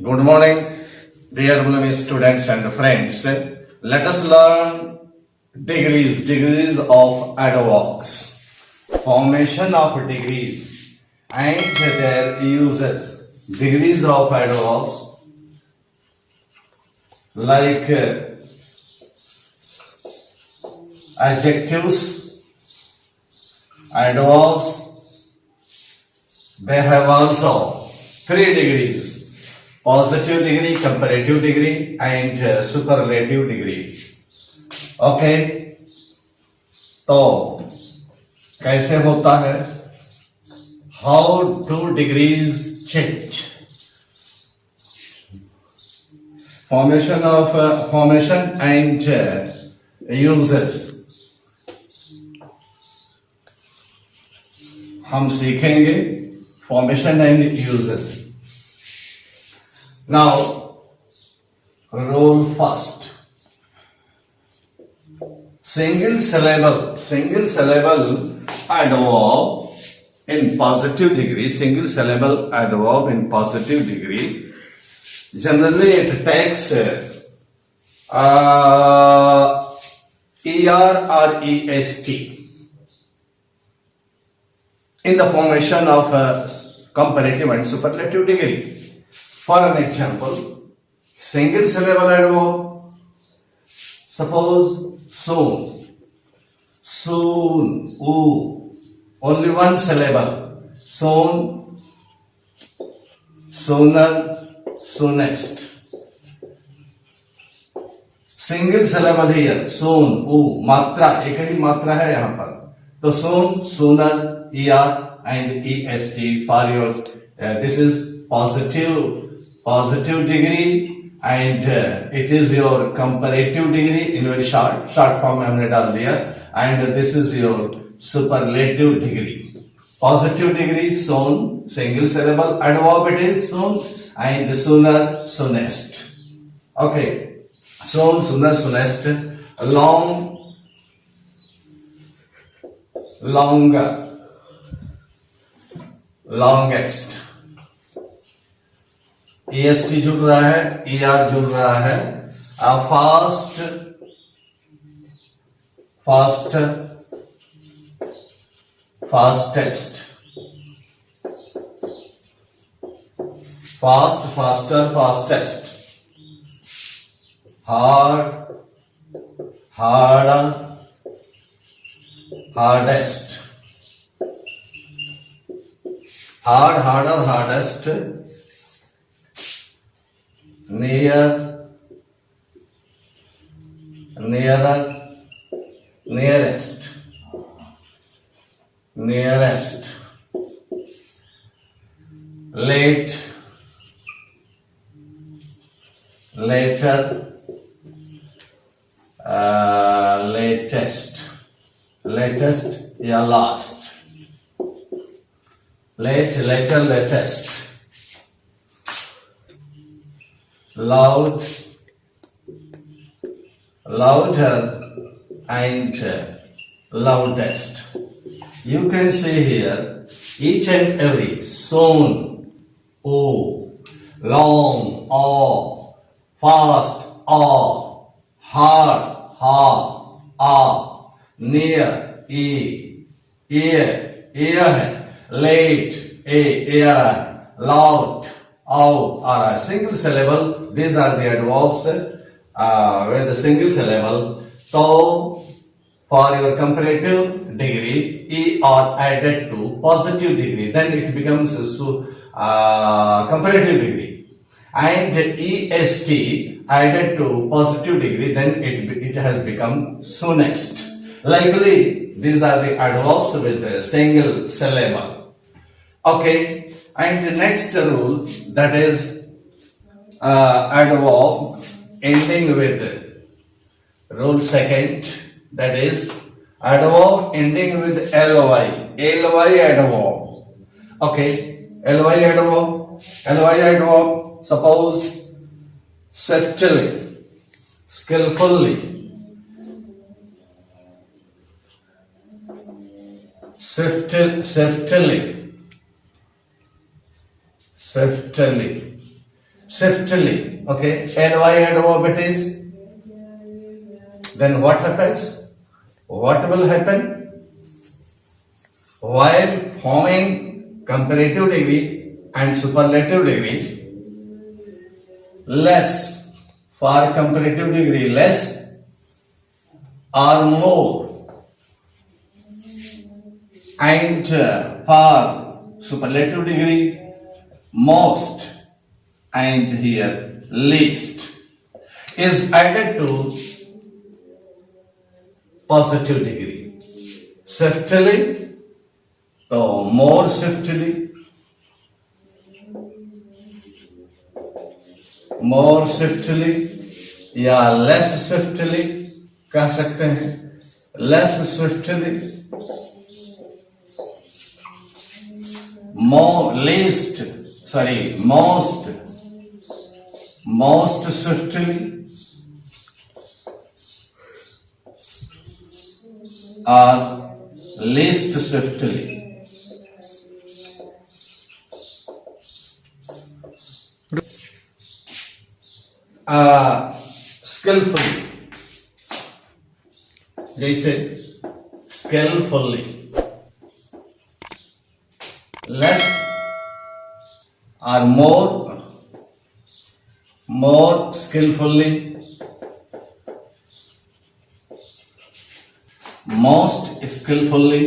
Good morning, dear Bloomy students and friends. Let us learn degrees of adverbs, formation of degrees and their uses. Degrees of adverbs like adjectives, adverbs, they have also 3 degrees. Positive degree, comparative degree and superlative degree. Okay, तो कैसे होता है? How do degrees change? Formation and uses हम सीखेंगे. Formation and uses. Now, rule first. Single syllable adverb in positive degree. Single syllable adverb in positive degree. Generally, it takes er or est in the formation of comparative and superlative degree. For an example, single syllable adverb. Suppose soon, only one syllable. Soon, sooner, soonest. Single syllable here. Soon, मात्रा एक ही मात्रा है यहाँ पर. तो soon, sooner, er and est for your. This is positive degree and it is your comparative degree in very short form में हमने डाल दिया. And this is your superlative degree. Positive degree soon, single syllable adverb it is soon, and sooner, soonest. Okay, soon, sooner, soonest. Long, longer, longest. est जुड़ रहा है, er जुड़ रहा है. Fast, faster, fastest. Fast, faster, fastest. Hard, harder, hardest. Hard, harder, hardest. Near, nearer, nearest, nearest. Late, later, latest, latest या last. Late, later, latest. Loud, louder and loudest. You can see here each and every. Soon, o. Long, o. Fast, o. Hard, ha, a. Near, e. Ear, ear है. Late, ear है. Loud, or a single syllable. These are the adverbs with the single syllable. So, for your comparative degree, e are added to positive degree. Then it becomes comparative degree. And est added to positive degree. Then it has become soonest. Likely, these are the adverbs with the single syllable. Okay. And the next rule, that is adverb ending with. Rule second, that is adverb ending with ly. Ly adverb. Okay, ly adverb. Suppose swiftly, skillfully, swiftly, swiftly. Okay, ly adverb it is. Then what happens? What will happen? While forming comparative degree and superlative degree, less for comparative degree, less or more, and for superlative degree, most, and here least is added to positive degree. Swiftly, so more swiftly, more swiftly या less swiftly कह सकते हैं. less swiftly, more least, sorry, most swiftly or least swiftly. Skillfully, जैसे skillfully, less or more skillfully, most skillfully,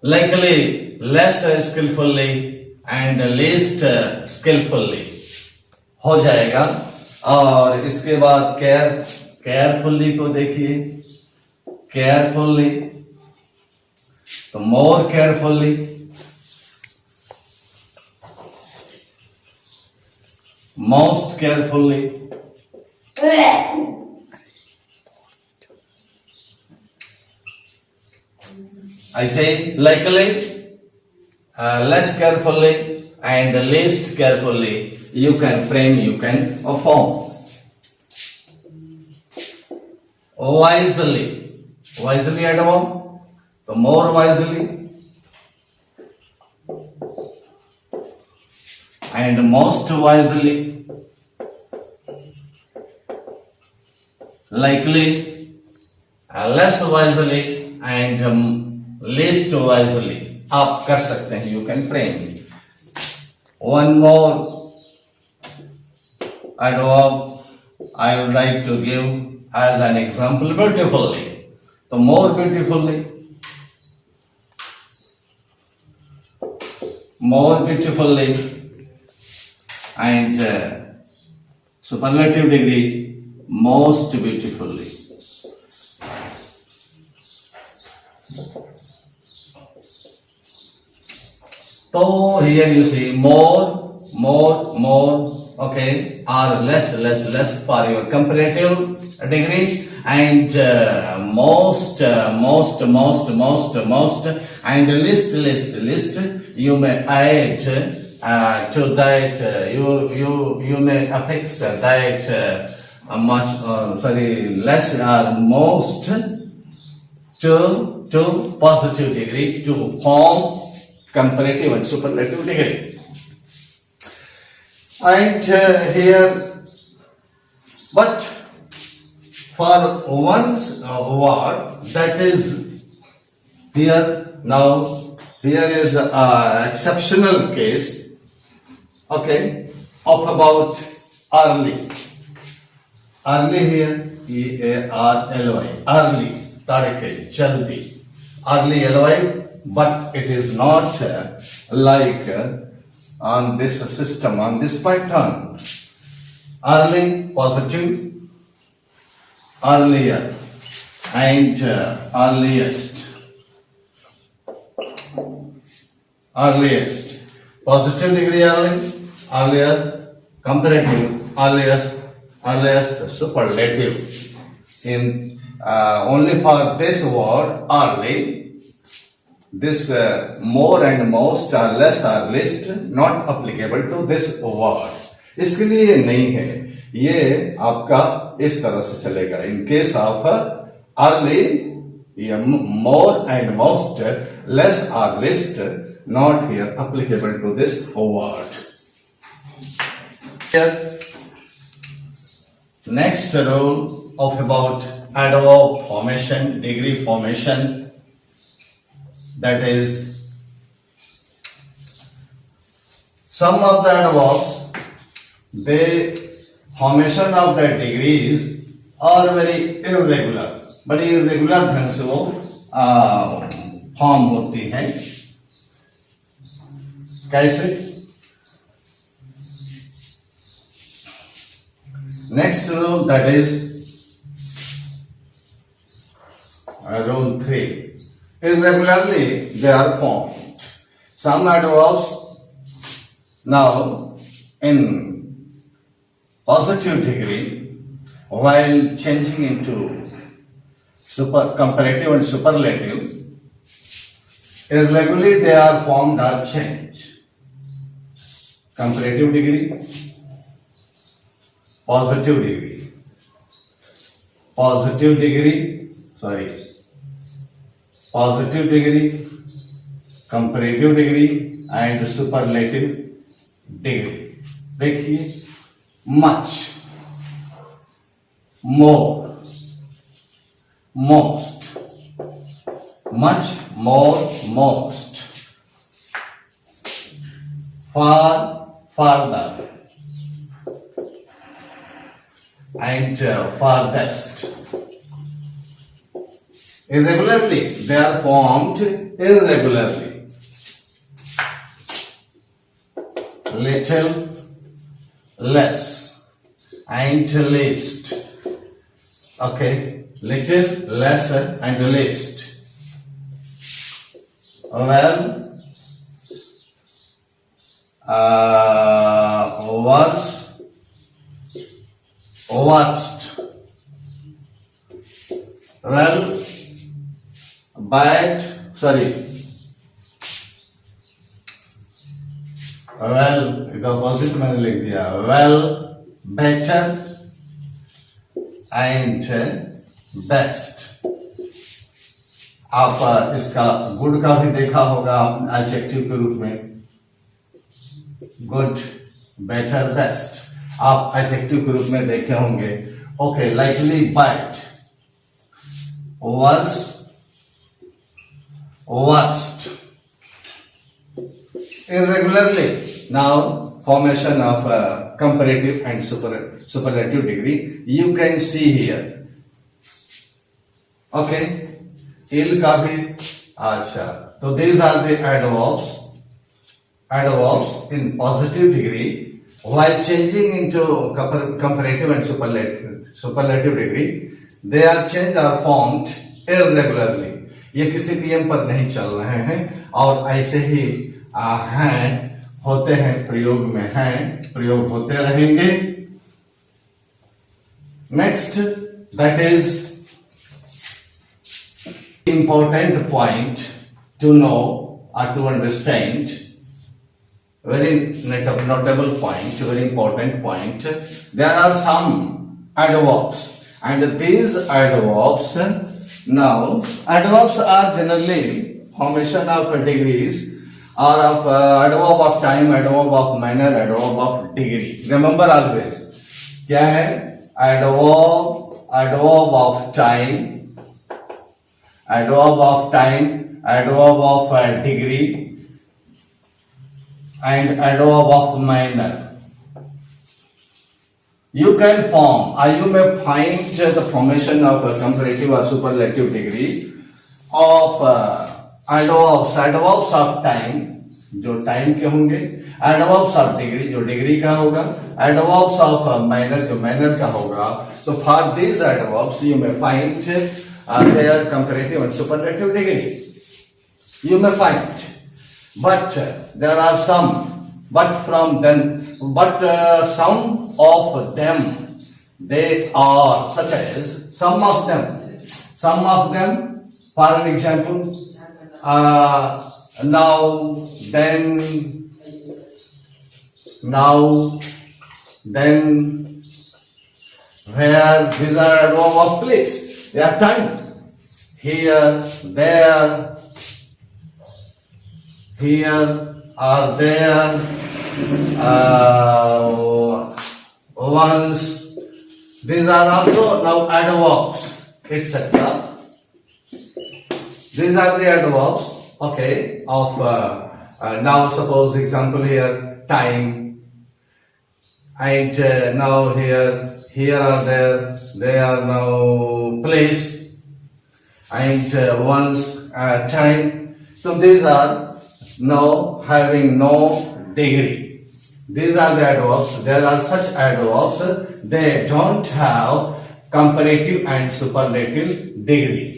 likely less skillfully and least skillfully हो जाएगा. और इसके बाद केयरफुल्ली को देखिए. केयरफुल्ली तो more carefully, most carefully, I say likely, less carefully and least carefully. You can frame, you can form. Wisely, wisely adverb, so more wisely and most wisely, likely, less wisely and least wisely. आप कर सकते हैं, you can frame. One more adverb I would like to give as an example, beautifully. So more beautifully, more beautifully, and superlative degree, most beautifully. So here you see more, okay, or less for your comparative degree, and most, and list. You may add to that. You may affix that much. Less or most to positive degree to form comparative and superlative degree. And here, but for one's word, that is here. Now here is exceptional case, okay, of about early here, EARLY, early, tarike, jaldi, early ly, but it is not like on this system, on this pattern. Early, positive, earlier, and earliest, positive degree early, earlier, comparative, earliest, superlative. In only for this word early, this more and most or less or least not applicable to this word. इसके लिए ये नहीं है, ये आपका इस तरह से चलेगा. In case of early, more and most, less or least, not here applicable to this word. Here, next rule of about adverb formation, degree formation, that is, some of the adverbs, the formation of the degrees are very irregular, बड़ी irregular ढंग से वो form होती है. कैसे? Next rule, that is rule 3. Irregularly they are formed. Some adverbs now in positive degree, while changing into comparative and superlative, irregularly they are formed or changed. Comparative degree, positive degree, positive degree, comparative degree and superlative degree. देखिए, much, more, most, much, more, most, far, farther, and farthest. Irregularly, they are formed irregularly. Little, less, and least. Okay, little, lesser, and least. Well, worse, worst. Well, bad, well, इसका opposite मैंने लिख दिया. Well, better and best. आप इसका good का भी देखा होगा एडजेक्टिव के रूप में. गुड, बेटर, बेस्ट आप एडजेक्टिव के रूप में देखे होंगे. Okay, likely, bad, worse, worst. Irregularly, now formation of comparative and superlative degree you can see here. Okay, ill का भी. अच्छा, तो these are the adverbs in positive degree while changing into comparative and superlative degree. They are changed or formed irregularly. ये किसी नियम पर नहीं चल रहे हैं और ऐसे ही हैं, होते हैं, प्रयोग में हैं, प्रयोग होते रहेंगे. Next, that is important point to know or to understand. Very notable point, very important point. There are some adverbs, and these adverbs, now adverbs are generally formation of degrees or of adverb of time, adverb of manner, adverb of degree. Remember always, क्या है? adverb of time, adverb of degree, and adverb of manner. You can form, or you may find the formation of a comparative or superlative degree of adverbs of time, जो time के होंगे, adverbs of degree, जो degree का होगा, adverbs of manner, जो manner का होगा. So for these adverbs you may find their comparative and superlative degree. You may find, but there are some, some of them, they are such as, some of them, for an example, now, then, where, these are adverb of place. They are time. Here, there, here or there, once. These are also now adverbs, etc. These are the adverbs, okay, of now suppose example here time, and now here are there, they are now place, and once time. So these are now having no degree. These are the adverbs. There are such adverbs, they don't have comparative and superlative degree.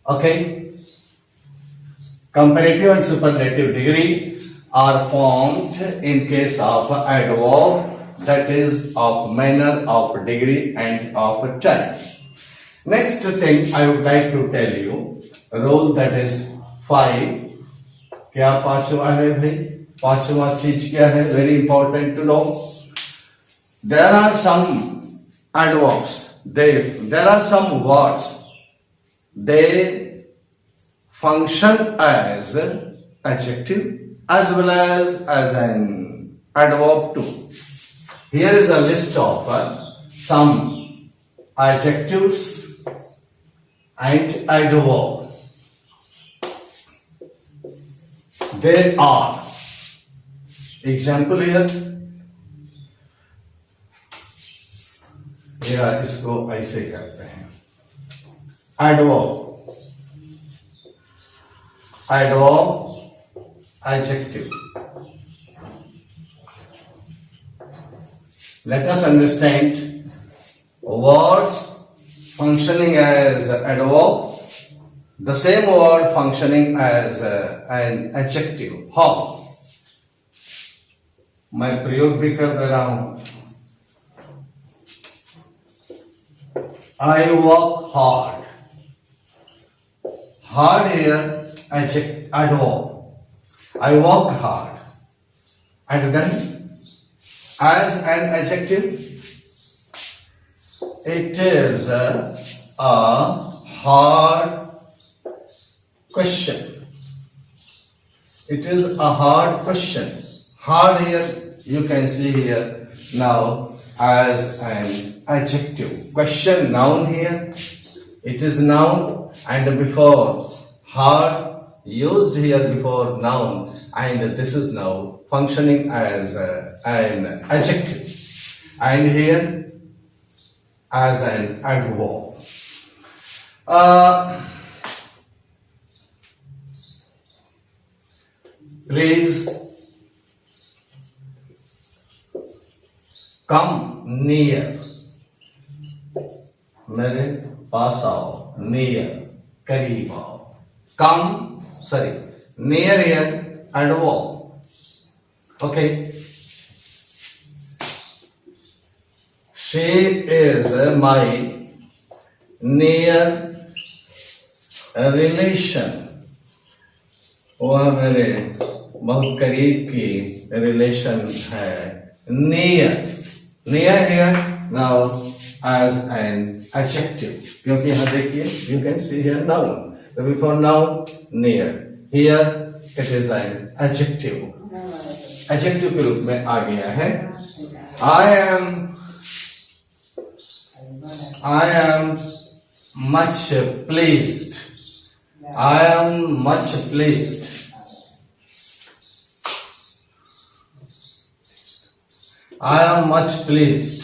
Okay? Comparative and superlative degree are formed in case of adverb, that is of manner, of degree, and of time. Next thing I would like to tell you, rule that is 5. क्या पांचवा है भाई? पांचवा चीज क्या है? Very important to know. There are some adverbs. There are some words. They function as adjective as well as an adverb too. Here is a list of some adjectives and adverb. They are, example here, या इसको ऐसे करते हैं, adverb, adjective. Let us understand words functioning as adverb, the same word functioning as an adjective. How? मैं प्रयोग भी कर दे रहा हूं. I work hard. Hard here adverb. I work hard. And then as an adjective, it is a hard question. It is a hard question. Hard here, you can see here now as an adjective. Question noun here. It is noun, and before hard used here before noun, and this is now functioning as an adjective, and here as an adverb. Please come near. मेरे पास आओ. Near, करीब आओ. Come, sorry, near here adverb. Okay. She is my near relation. वह मेरे बहुत करीब की relation है. Near, near here now as an adjective, क्योंकि यहाँ देखिए, you can see here noun. So before noun, near. Here it is an adjective. Adjective के रूप में आ गया है. I am much pleased. I am much pleased. I am much pleased.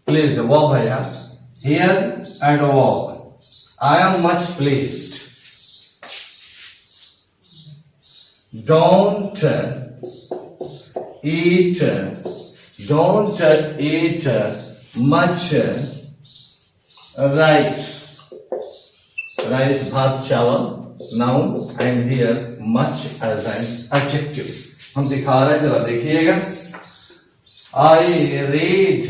Pleased, verb है यार. Here adverb. I am much pleased. Don't eat much rice. Rice, भात, चावल, noun, and here much as an adjective. हम दिखा रहे हैं, जरा देखिएगा. I read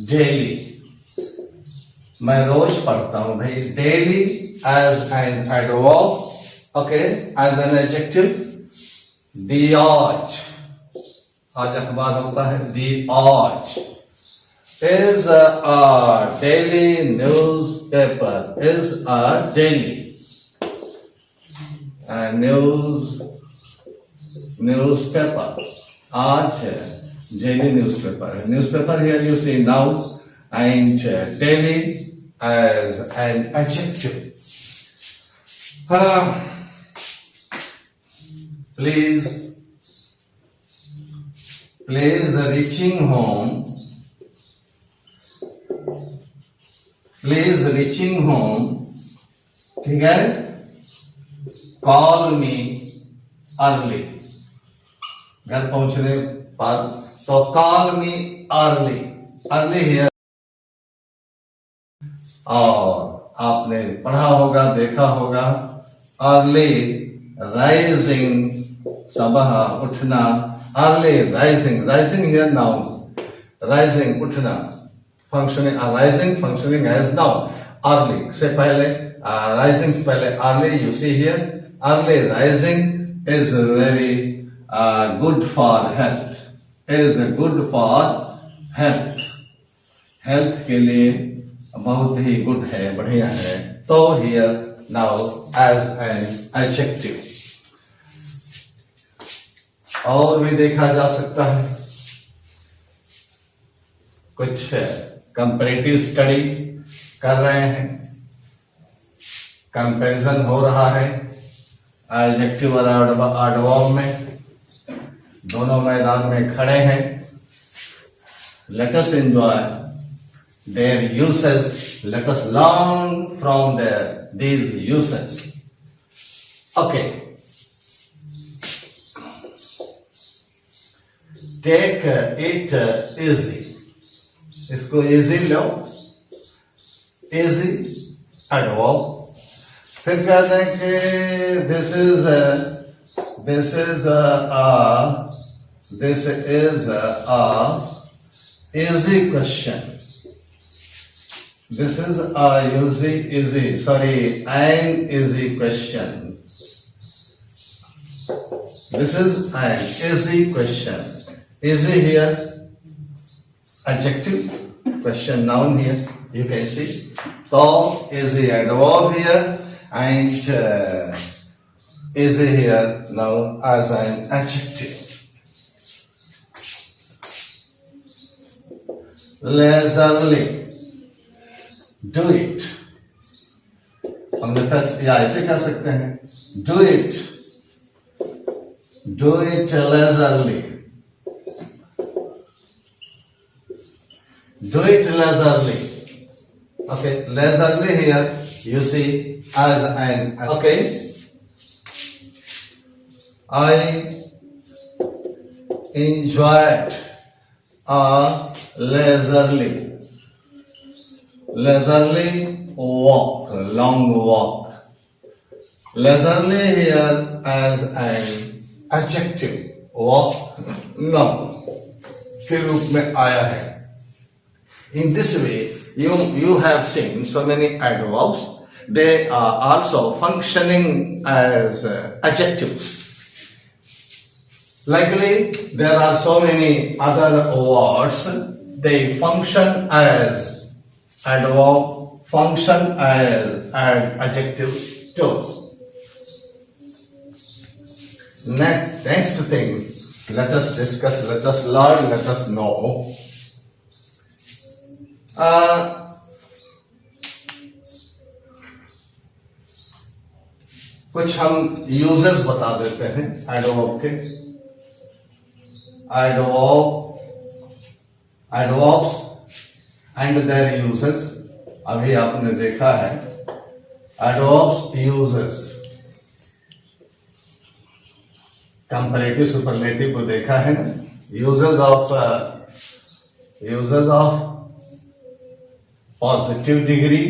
daily. मैं रोज पढ़ता हूँ भाई. Daily as an adverb, okay, as an adjective. The Arch, आज अखबार होता है. The Arch is a daily newspaper. Is a daily newspaper. आज daily newspaper. Newspaper here you see noun and daily as an adjective. Please reaching home. Please reaching home. ठीक है. Call me early. घर पहुंचने पर तो call me early. Early here. और आपने पढ़ा होगा, देखा होगा, early rising, सुबह उठना, early rising here noun, rising उठना, rising functioning as noun, early से पहले, rising से पहले early, you see here, early rising is very good for health, health के लिए बहुत ही गुड है, बढ़िया है. तो here now as an adjective. और भी देखा जा सकता है. कुछ कंपैरेटिव स्टडी कर रहे हैं, कंपैरिजन हो रहा है एडजेक्टिव और एडवर्ब में, दोनों मैदान में खड़े हैं. Let us enjoy their uses, let us learn from these uses. Okay, take it easy. इसको easy लो, easy adverb. फिर कहते हैं कि this is a easy question. This is an easy question. This is an easy question. Easy here, adjective, question noun here, you can see. So, easy adverb here and easy here now as an adjective. Leisurely. Do it. हमने first या ऐसे कह सकते हैं. Do it leisurely. Do it leisurely. Okay, leisurely here you see as an. Okay, I enjoyed a leisurely walk, long walk. Leisurely here as an adjective, walk noun के रूप में आया है. In this way, you have seen so many adverbs. They are also functioning as adjectives. Likely, there are so many other words. They function as adverb, function as adjective too. Next thing, let us discuss, let us learn, let us know. कुछ हम uses बता देते हैं adverb के. Adverbs and their uses. अभी आपने देखा है adverbs uses. कंपैरेटिव सुपरलेटिव को देखा है ना. uses of positive degree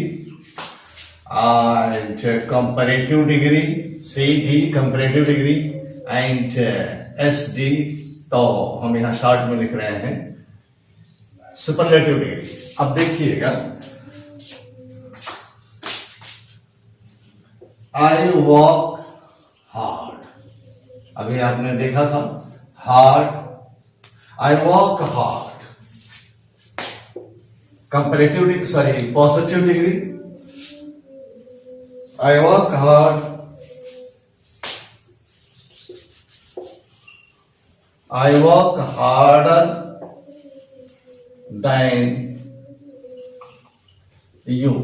and comparative degree, CD comparative degree and SD. तो हम यहाँ शॉर्ट में लिख रहे हैं सुपरलेटिव डिग्री. अब देखिएगा, I work hard. अभी आपने देखा था hard. I work hard. positive degree. I work hard I work harder than you.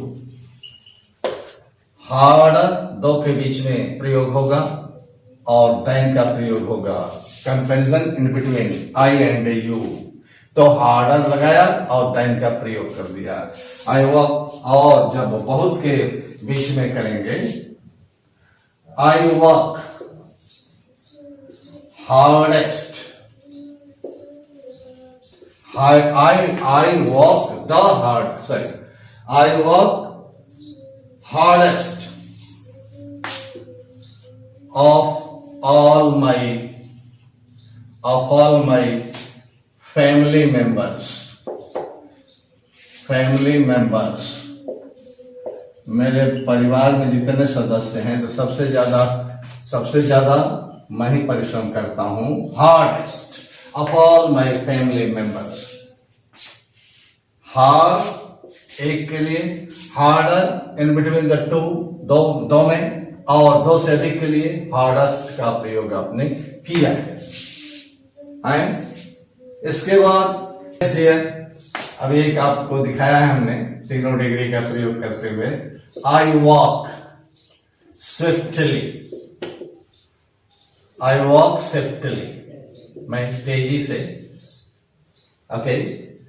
harder दो के बीच में प्रयोग होगा और than का प्रयोग होगा. Comparison in between I and you. तो harder लगाया और than का प्रयोग कर दिया. I work, और जब बहुत के बीच में करेंगे, I work hardest. I work the hard. Sorry, I work hardest of all my family members. Family members. मेरे परिवार में जितने सदस्य हैं तो सबसे ज्यादा मैं ही परिश्रम करता हूँ. Hardest of all my family members. Hard एक के लिए, harder in between the two दो में, और दो से अधिक के लिए hardest का प्रयोग आपने किया है. इसके बाद अब एक आपको दिखाया है हमने तीनों डिग्री का प्रयोग करते हुए. I walk swiftly. I walk swiftly. मैं तेजी से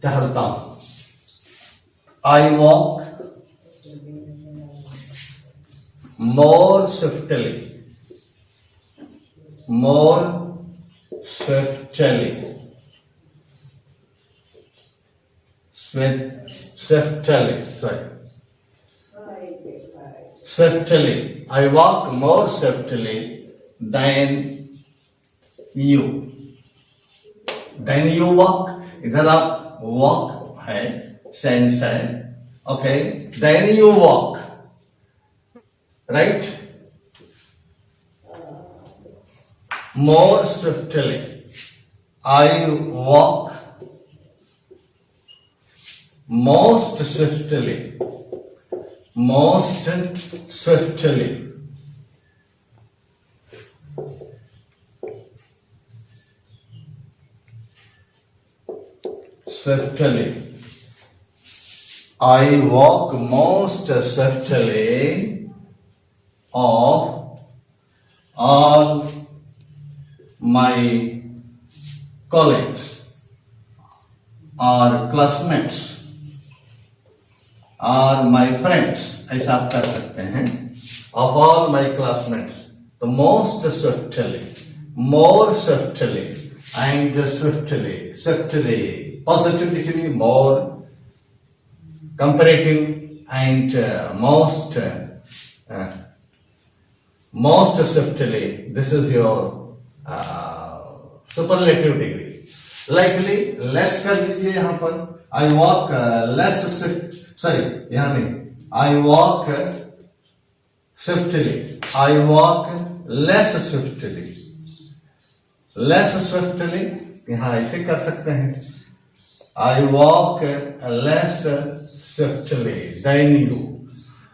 टहलता हूं. I walk more swiftly. More swiftly. Swiftly. Sorry. Swiftly. I walk more swiftly than you. Then you walk. इधर आप walk है, sense है. Okay. Then you walk. Right? More swiftly. I walk most swiftly. Most swiftly. Swiftly. I walk most swiftly of all my colleagues or classmates or my friends. ऐसा आप कर सकते हैं. Of all my classmates. The most swiftly, more swiftly, and swiftly. Positive degree, more, comparative, and most swiftly. This is your superlative degree. Likely, less कर दीजिए यहाँ पर. I walk less swift. Sorry, यहाँ नहीं. I walk swiftly. I walk less swiftly. Less swiftly. यहाँ ऐसे कर सकते हैं. I walk less swiftly than you.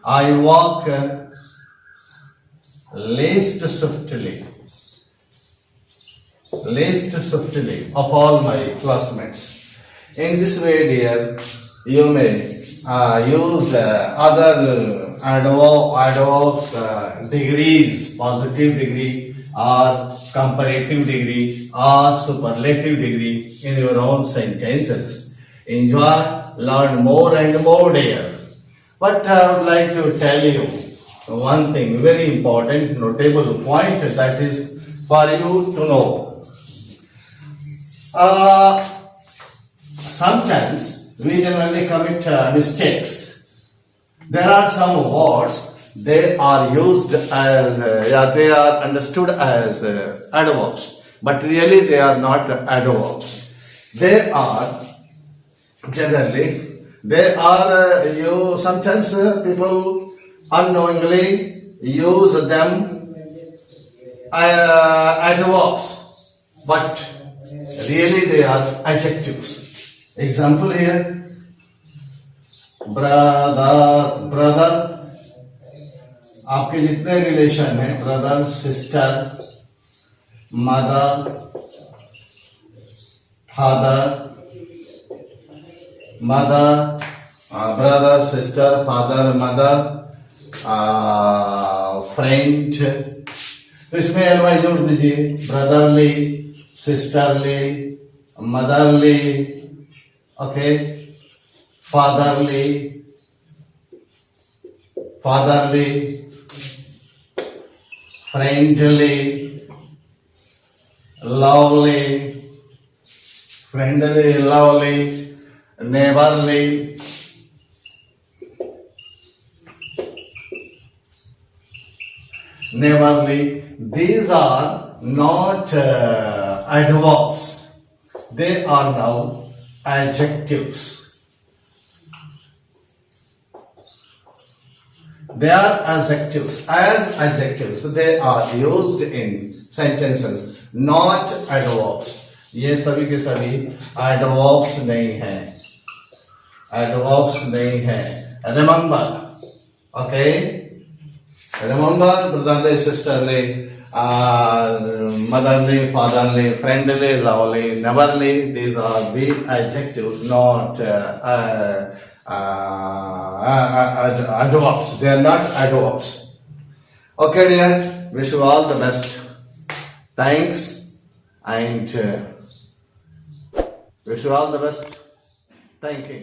I walk least swiftly. Least swiftly of all my classmates. In this way, dear, you may use other adverbs, degrees, positive degree or comparative degree or superlative degree in your own sentences. Enjoy, learn more and more, dear. But I would like to tell you one thing, very important, notable point that is for you to know. Sometimes we generally commit mistakes. There are some words, they are used as, they are understood as adverbs, but really they are not adverbs. They are generally, sometimes people unknowingly use them adverbs, but really they are adjectives. Example here, brother, आपके जितने relation हैं, brother, sister, mother, father, mother, brother, sister, father, mother, friend. तो इसमें एलवाई जोड़ दीजिए, brotherly, sisterly, motherly, okay, fatherly, friendly, lovely, neighbourly, These are not adverbs. They are now adjectives. They are adjectives. As adjectives, they are used in sentences, not adverbs. ये सभी के सभी adverbs नहीं हैं. Adverbs नहीं हैं. Remember, okay? Remember, brotherly, sisterly, motherly, fatherly, friendly, lovely, neighborly. These are the adjectives, not adverbs. They are not adverbs. Okay, dear. Wish you all the best. Thanks, and wish you all the best. Thank you.